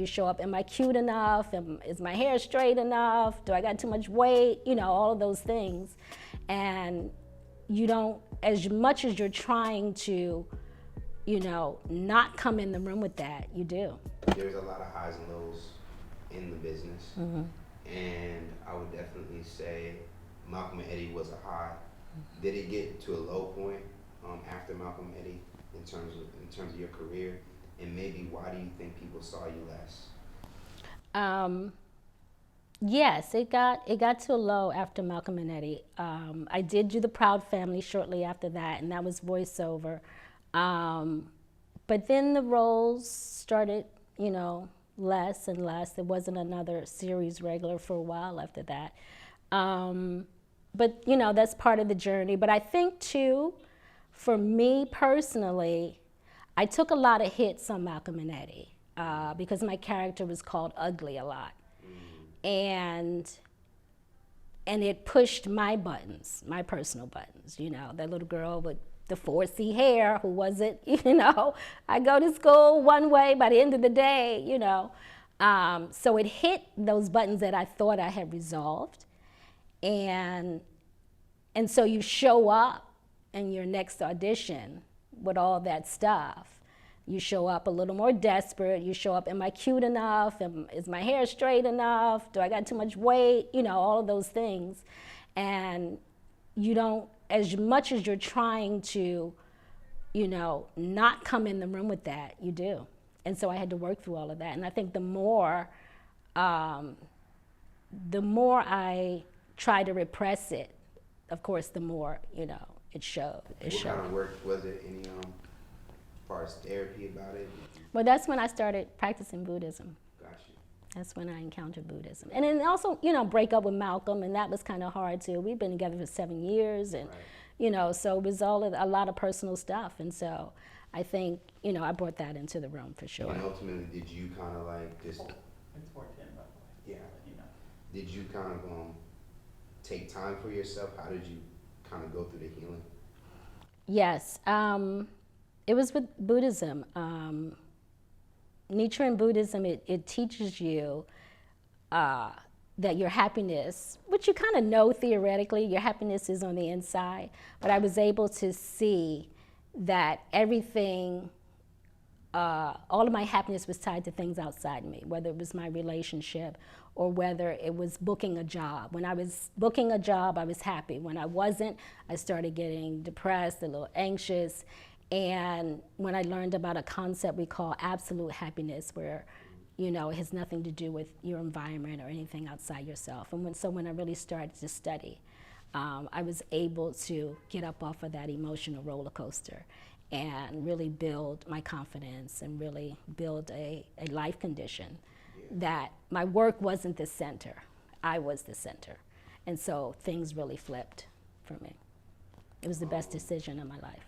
You show up, am I cute enough? Is my hair straight enough? Do I got too much weight? You know, all of those things. And you don't, as much as you're trying to, you know, not come in the room with that, you do. There's a lot of highs and lows in the business. And I would definitely say Malcolm and Eddie was a high. Did it get to a low point after Malcolm and Eddie in terms of your career? And maybe why do you think people saw you less? Yes, it got to a low after Malcolm and Eddie. I did do The Proud Family shortly after that, and that was voiceover. But then the roles started, you know, less and less. There wasn't another series regular for a while after that. But, you know, that's part of the journey. But I think, too, for me personally, I took a lot of hits on Malcolm and Eddie because my character was called ugly a lot. And it pushed my buttons, my personal buttons, you know, that little girl with the 4C hair who wasn't, you know, I go to school one way, by the end of the day, you know. So it hit those buttons that I thought I had resolved. And so you show up in your next audition with all that stuff. You show up a little more desperate. You show up, am I cute enough? Is my hair straight enough? Do I got too much weight? You know, all of those things. And you don't, as much as you're trying to, you know, not come in the room with that, you do. And so I had to work through all of that. And I think the more I try to repress it, of course, the more, you know, it showed. What kind of work was it? Any far as therapy about it? Well, that's when I started practicing Buddhism. Gotcha. That's when I encountered Buddhism. And then also, you know, break up with Malcolm, and that was kind of hard too. We've been together for 7 years, and, you know, so it was a lot of personal stuff. And so I think, you know, I brought that into the room for sure. And ultimately, did you kind of like just... It's 410, by the way. Yeah. You know. Did you kind of take time for yourself? How did you kind of go through the healing? Yes. It was with Buddhism. Nichiren Buddhism, it teaches you that your happiness, which you kind of know theoretically, your happiness is on the inside, but I was able to see that everything, all of my happiness was tied to things outside me, whether it was my relationship or whether it was booking a job. When I was booking a job, I was happy. When I wasn't, I started getting depressed, a little anxious. And when I learned about a concept we call absolute happiness, where, you know, it has nothing to do with your environment or anything outside yourself. And when I really started to study, I was able to get up off of that emotional roller coaster and really build my confidence and really build a life condition that my work wasn't the center. I was the center. And so things really flipped for me. It was the best decision of my life.